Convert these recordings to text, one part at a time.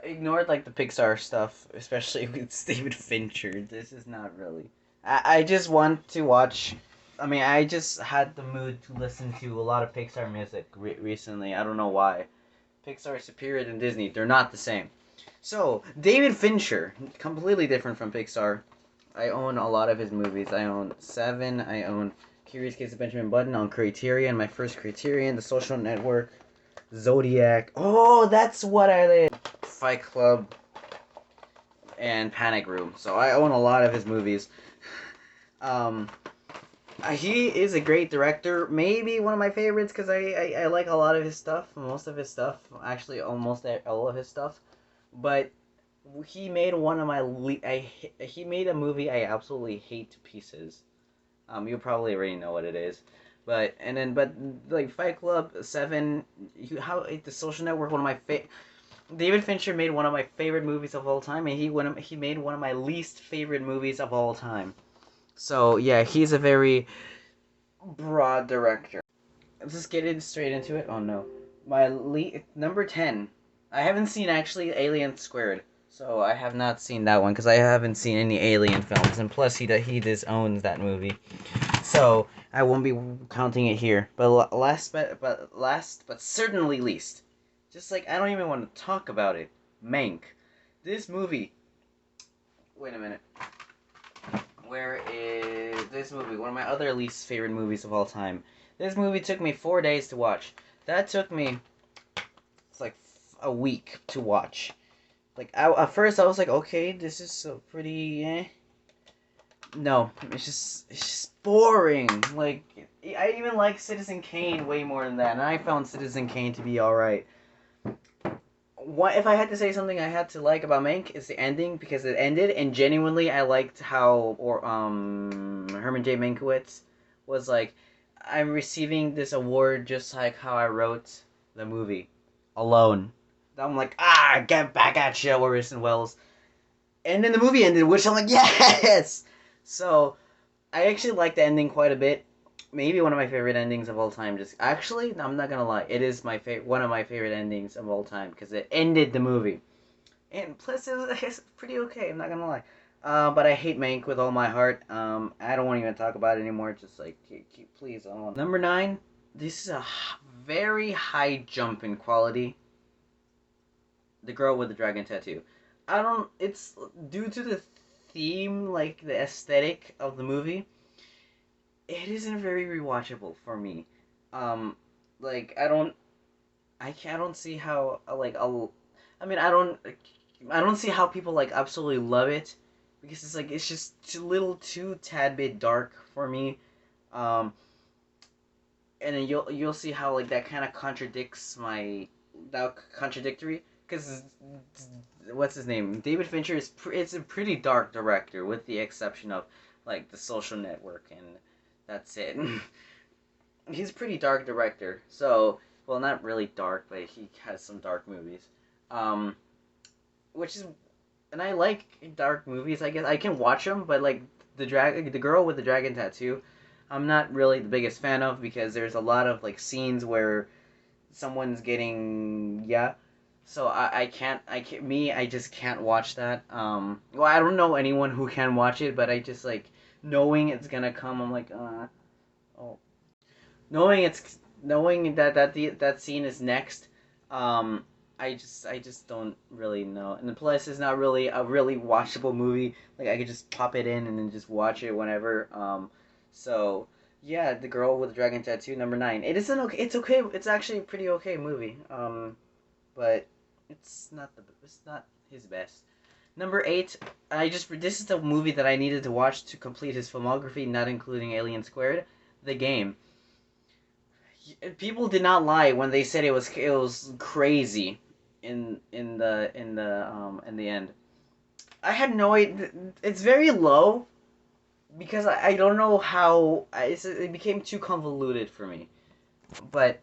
ignored like the Pixar stuff, especially with David Fincher. This is not really. I just want to watch. I mean, I just had the mood to listen to a lot of Pixar music recently. I don't know why. Pixar is superior than Disney. They're not the same. So, David Fincher, completely different from Pixar. I own a lot of his movies. I own Seven. I own Curious Case of Benjamin Button on Criterion. My first Criterion, The Social Network, Zodiac. Oh, that's what I did. Fight Club and Panic Room. So I own a lot of his movies. Um, he is a great director. Maybe one of my favorites because I like a lot of his stuff. Most of his stuff. Actually, almost all of his stuff. But he made one of my he made a movie I absolutely hate to pieces. You probably already know what it is, but like Fight Club, Seven, The Social Network, one of my David Fincher made one of my favorite movies of all time, and he made one of my least favorite movies of all time. So yeah, he's a very broad director. Let's just get it straight into it. Oh no, number 10. I haven't seen actually Alien Squared. So I have not seen that one because I haven't seen any Alien films, and plus he just owns that movie, so I won't be counting it here. But last but certainly least, just like I don't even want to talk about it. Mank, this movie. Wait a minute. Where is this movie? One of my other least favorite movies of all time. This movie took me 4 days to watch. That took me, it's like a week to watch. Like at first I was like, okay, this is so pretty. No, it's just boring. Like I even like Citizen Kane way more than that, and I found Citizen Kane to be all right. What if I had to say something I had to like about Mank is the ending because it ended, and genuinely I liked how Herman J. Mankiewicz was like, I'm receiving this award just like how I wrote the movie alone. I'm like, get back at you, Orson Welles. And then the movie ended, which I'm like, yes! So, I actually like the ending quite a bit. Maybe one of my favorite endings of all time. Just actually, I'm not gonna lie, it is one of my favorite endings of all time because it ended the movie, and plus it's pretty okay. I'm not gonna lie. But I hate Mank with all my heart. I don't want to even talk about it anymore. Just like, please, I don't want. Number 9. This is a very high jump in quality. The Girl with the Dragon Tattoo. I don't. It's due to the theme, like the aesthetic of the movie. It isn't very rewatchable for me. Um, like I don't see how I mean, I don't see how people like absolutely love it because it's just a little too tad bit dark for me. Um, and then you'll see how like that kind of contradicts my that contradictory because what's his name? David Fincher it's a pretty dark director with the exception of like The Social Network, and that's it. He's a pretty dark director. So, well, not really dark, but he has some dark movies. Um, which is, and I like dark movies. I guess I can watch them, but like the Girl with the Dragon Tattoo, I'm not really the biggest fan of because there's a lot of like scenes where someone's getting So I just can't watch that. Well, I don't know anyone who can watch it, but I just like knowing it's gonna come. I'm like, oh, knowing that scene is next. Um, I just don't really know. And plus, it's not really a really watchable movie. Like I could just pop it in and then just watch it whenever. So yeah, The Girl with the Dragon Tattoo, number 9. It isn't okay. It's okay. It's actually a pretty okay movie. But it's not his best. Number 8, this is the movie that I needed to watch to complete his filmography, not including Alien Squared, The Game. People did not lie when they said it was crazy in the end. I had no idea. It's very low because I don't know how it became too convoluted for me. But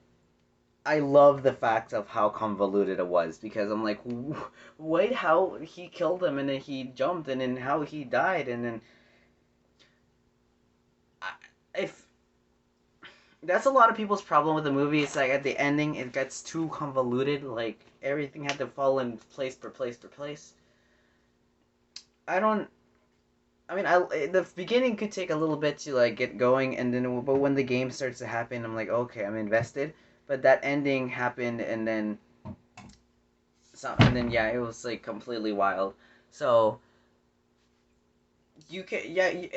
I love the fact of how convoluted it was because I'm like, wait, how he killed him and then he jumped and then how he died and then if That's a lot of people's problem with the movie. It's like at the ending, it gets too convoluted. Like everything had to fall in place per place per place. I don't. I mean, the beginning could take a little bit to like get going, and then but when the game starts to happen, I'm like, okay, I'm invested. But that ending happened, and then yeah, it was like completely wild. So you can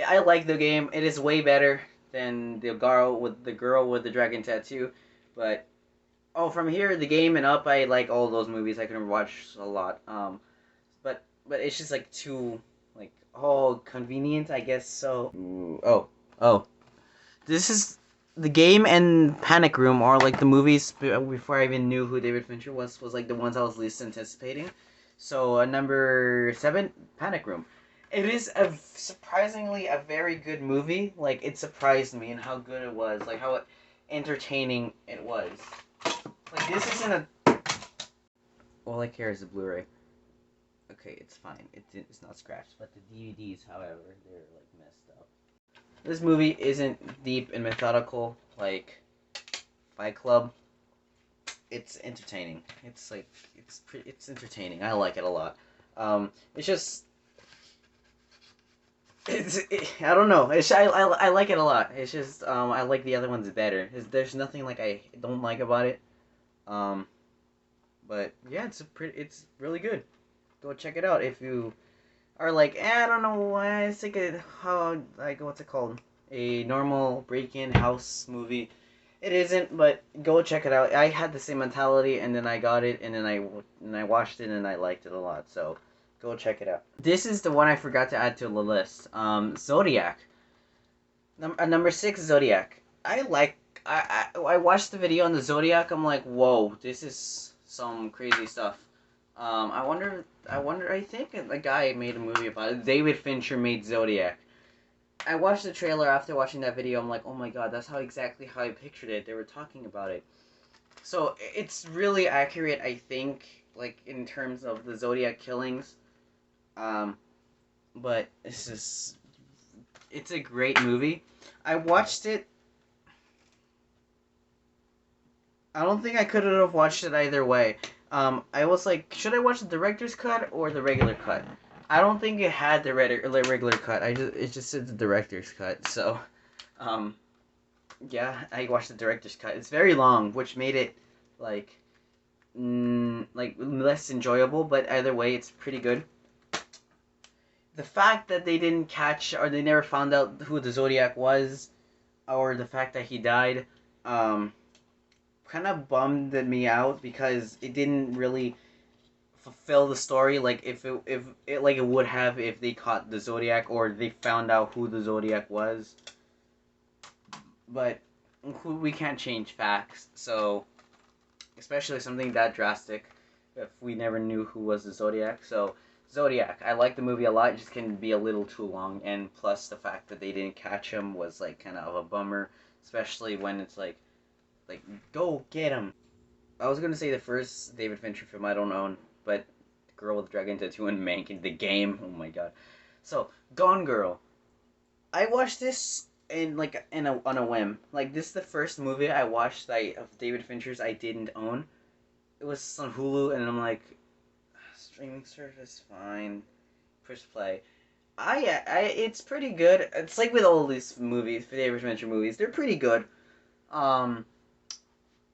I like the game. It is way better than the girl with the dragon tattoo, but oh, from here the game and up, I like all those movies. I can watch a lot. But it's just like too like convenient, I guess. So oh, this is the game and Panic Room are like the movies before I even knew who David Fincher was like the ones I was least anticipating. So number 7, Panic Room. It is surprisingly a very good movie. Like it surprised me in how good it was, like how entertaining it was. Like this isn't a all I care is the Blu-ray. Okay, it's fine. It's not scratched, but the DVDs, however, they're like messed up. This movie isn't deep and methodical like Fight Club. It's entertaining. It's entertaining. I like it a lot. It's just I don't know. I like it a lot. It's just I like the other ones better. There's nothing like I don't like about it. Um, but yeah, it's really good. Go check it out if you are like, I don't know why it's like how like what's it called? A normal break-in house movie. It isn't, but go check it out. I had the same mentality, and then I got it, and then I watched it, and I liked it a lot. So go check it out. This is the one I forgot to add to the list. Zodiac. Number 6, Zodiac. I watched the video on the Zodiac. I'm like, whoa, this is some crazy stuff. I think a guy made a movie about it. David Fincher made Zodiac. I watched the trailer after watching that video. I'm like, oh my god, that's exactly how I pictured it. They were talking about it. So it's really accurate, I think, like in terms of the Zodiac killings. Um, but it's a great movie. I watched it. I don't think I could have watched it either way. I was like, should I watch the director's cut or the regular cut? I don't think it had the regular cut. It just said the director's cut. So, um, yeah, I watched the director's cut. It's very long, which made it like like less enjoyable. But either way, it's pretty good. The fact that they didn't catch or they never found out who the Zodiac was, or the fact that he died, kind of bummed me out because it didn't really fulfill the story like if it like it would have if they caught the Zodiac or they found out who the Zodiac was. But we can't change facts, so especially something that drastic if we never knew who was the Zodiac. So Zodiac, I like the movie a lot. It just can be a little too long, and plus the fact that they didn't catch him was like kind of a bummer, especially when it's like go get him. I was gonna say the first David Fincher film I don't own, but Girl with Dragon Tattoo and Mank in the game. Oh my god. So Gone Girl. I watched this on a whim. Like this is the first movie I watched of David Fincher's I didn't own. It was on Hulu, and I'm like, streaming service, fine. Push play. It's pretty good. It's like with all these movies, David Fincher movies, they're pretty good. Um,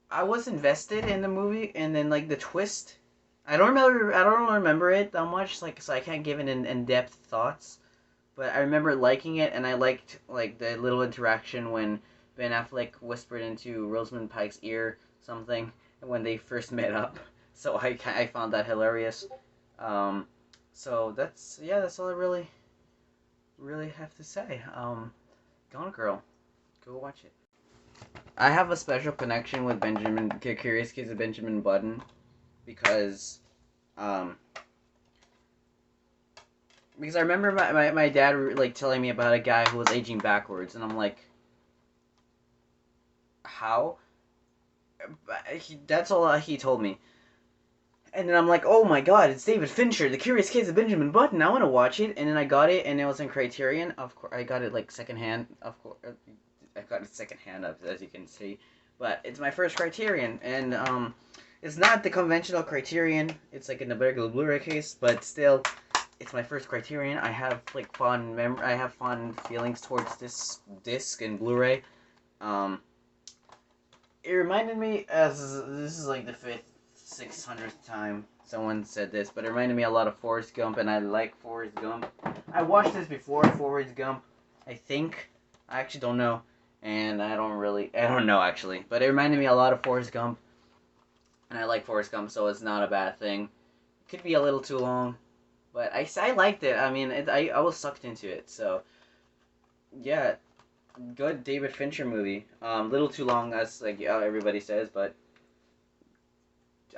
I was invested in the movie, and then like the twist. I don't remember it that much, like so I can't give it in depth thoughts. But I remember liking it, and I liked like the little interaction when Ben Affleck whispered into Rosamund Pike's ear something when they first met up. So I found that hilarious. So that's all I really have to say. Gone Girl, go watch it. I have a special connection with Curious Case of Benjamin Button because um because I remember my dad like telling me about a guy who was aging backwards, and I'm like, how? That's all he told me. And then I'm like, oh my god, it's David Fincher, The Curious Case of Benjamin Button. I want to watch it. And then I got it, and it was in Criterion. Of course, I got it like secondhand. Of course, I got it secondhand, as you can see, but it's my first Criterion, and it's not the conventional Criterion. It's like in the regular Blu-ray case, but still, it's my first Criterion. I have like I have fond feelings towards this disc and Blu-ray. It reminded me, as this is like the 600th time someone said this, but it reminded me a lot of Forrest Gump, and I like Forrest Gump. I watched this before Forrest Gump, I think. I actually don't know, and I don't know actually, but it reminded me a lot of Forrest Gump, and I like Forrest Gump, so it's not a bad thing. It could be a little too long, but I liked it. I mean, I was sucked into it, so yeah, good David Fincher movie. Little too long, as like everybody says, but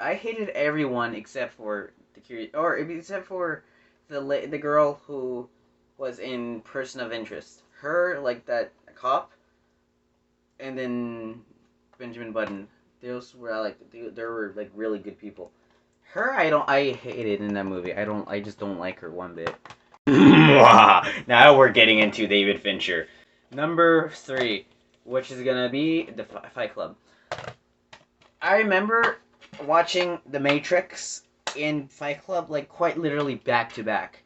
I hated everyone except for except for the girl who was in Person of Interest. Her, like that cop, and then Benjamin Button. Those were they were like really good people. Her, I hated in that movie. I just don't like her one bit. Now we're getting into David Fincher. Number 3, which is gonna be the Fight Club. I remember watching The Matrix and Fight Club like quite literally back to back.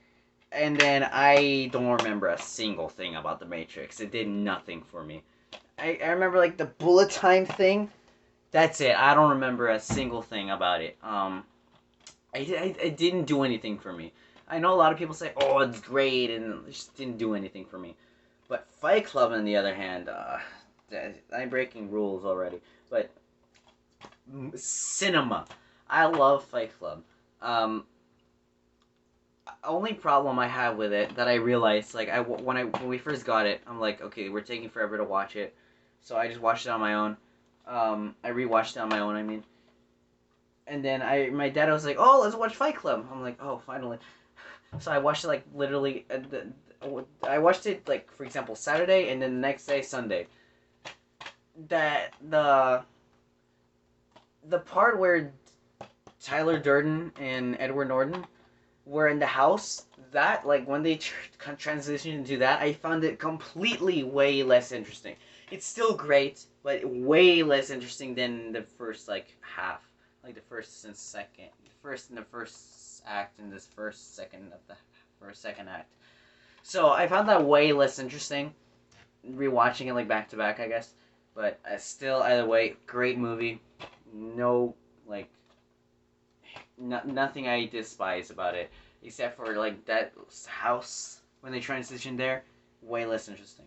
And then I don't remember a single thing about The Matrix. It did nothing for me. I remember like the bullet time thing. That's it. I don't remember a single thing about it. It didn't do anything for me. I know a lot of people say, "Oh, it's great," and it just didn't do anything for me. But Fight Club, on the other hand, I'm breaking rules already. But cinema, I love Fight Club. Only problem I have with it that I realized, like when we first got it, I'm like, okay, we're taking forever to watch it, so I just watched it on my own. I rewatched it on my own. I mean, and then my dad was like, "Oh, let's watch Fight Club." I'm like, "Oh, finally." So I watched it like literally. I watched it like, for example, Saturday, and then the next day Sunday. That the part where Tyler Durden and Edward Norton were in the house, that like when they transitioned into that, I found it completely way less interesting. It's still great, but way less interesting than the first like half, like the first and second, first and the first act and this first second of the first second act. So I found that way less interesting, rewatching it like back to back, I guess. But still, either way, great movie. No, like, nothing I despise about it, except for like that house when they transitioned there, way less interesting.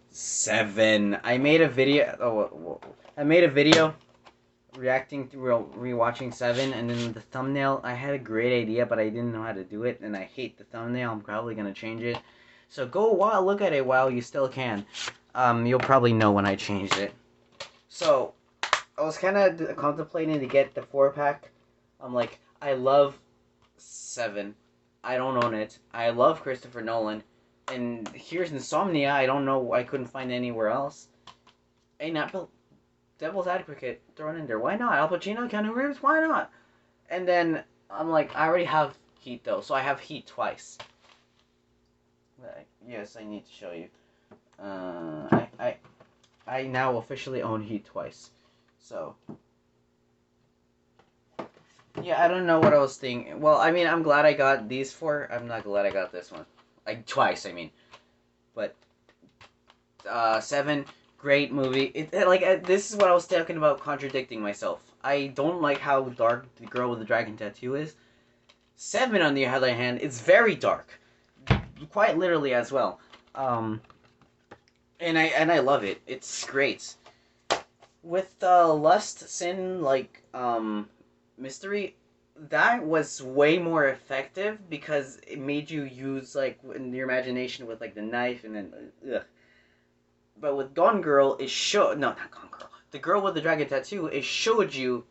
7. I made a video. I made a video reacting to rewatching 7, and then the thumbnail. I had a great idea, but I didn't know how to do it, and I hate the thumbnail. I'm probably gonna change it. So go look at it while you still can. You'll probably know when I changed it. So I was kind of contemplating to get the 4-pack. I'm like, I love 7. I don't own it. I love Christopher Nolan. And here's Insomnia. I don't know. I couldn't find anywhere else. Hey, not Devil's Advocate thrown in there. Why not? Al Pacino, Keanu Reeves. Why not? And then I'm like, I already have Heat though, so I have Heat twice. Yes, I need to show you. I now officially own Heat twice. So yeah, I don't know what I was thinking. Well, I mean, I'm glad I got these 4. I'm not glad I got this one. Like twice, I mean. But 7, great movie. This is what I was talking about, contradicting myself. I don't like how dark the girl with the dragon tattoo is. 7, on the other hand, it's very dark, quite literally as well. And I love it. It's great. With lust, sin, like mystery, that was way more effective because it made you use like in your imagination with like the knife and then ugh. But with Gone Girl, it showed no, not Gone Girl. The girl with the dragon tattoo, it showed you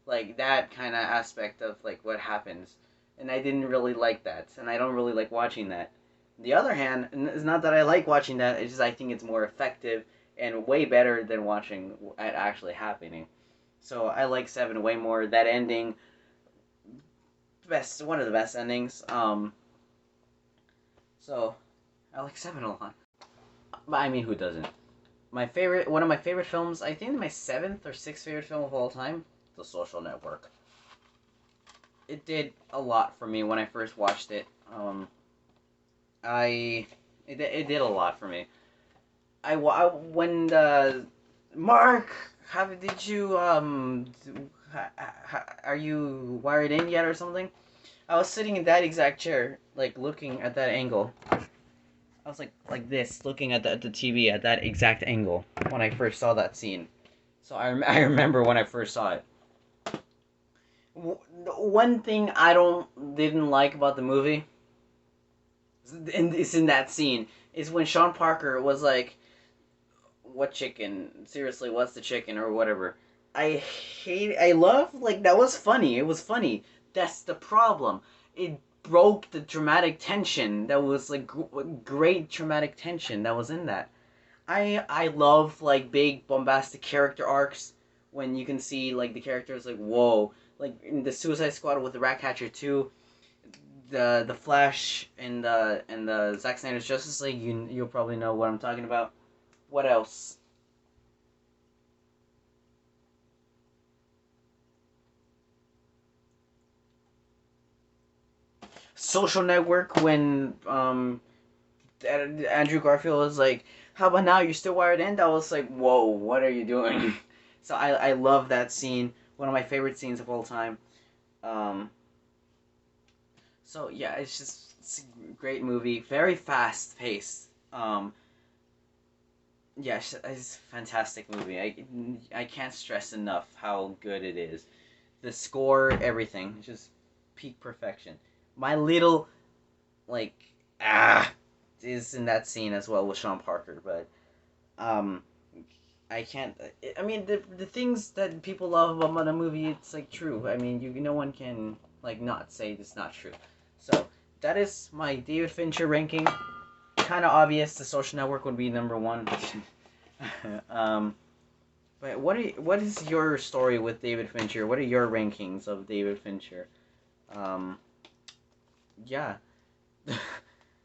like that kind of aspect of like what happens, and I didn't really like that, and I don't really like watching that. On the other hand, and it's not that I like watching that; it's just I think it's more effective and way better than watching it actually happening. So I like 7 way more. That ending, one of the best endings. So I like 7 a lot. But I mean, who doesn't? one of my favorite films. I think my seventh or sixth favorite film of all time, The Social Network. It did a lot for me when I first watched it. I it did a lot for me. When the Mark, how did you are you wired in yet or something? I was sitting in that exact chair, like looking at that angle. I was like this, looking at the TV at that exact angle when I first saw that scene. So I remember when I first saw it. One thing I don't didn't like about the movie, and it's in that scene, is when Sean Parker was like, "What chicken? Seriously, what's the chicken or whatever?" I love like that was funny. It was funny. That's the problem. It broke the dramatic tension that was like great dramatic tension that was in that. I love like big bombastic character arcs when you can see like the characters like whoa, like in the Suicide Squad with the Ratcatcher 2, the Flash and the Zack Snyder's Justice League. You'll probably know what I'm talking about. What else? Social Network when Andrew Garfield was like, "How about now? You're still wired in." That was like, "Whoa, what are you doing?" So I love that scene. One of my favorite scenes of all time. Um, so yeah, it's a great movie. Very fast paced. Yeah, it's a fantastic movie. I can't stress enough how good it is. The score, everything, just peak perfection. My little like ah is in that scene as well with Sean Parker, but um I can't. I mean, the things that people love about the movie, it's like true. I mean, no one can like not say it's not true. So that is my David Fincher ranking. Kind of obvious. The Social Network would be number one. um, but what is your story with David Fincher? What are your rankings of David Fincher? Um, yeah.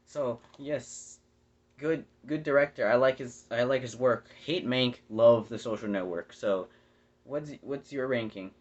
So yes, good director. I like his work. Hate Mank, love The Social Network. So what's your ranking?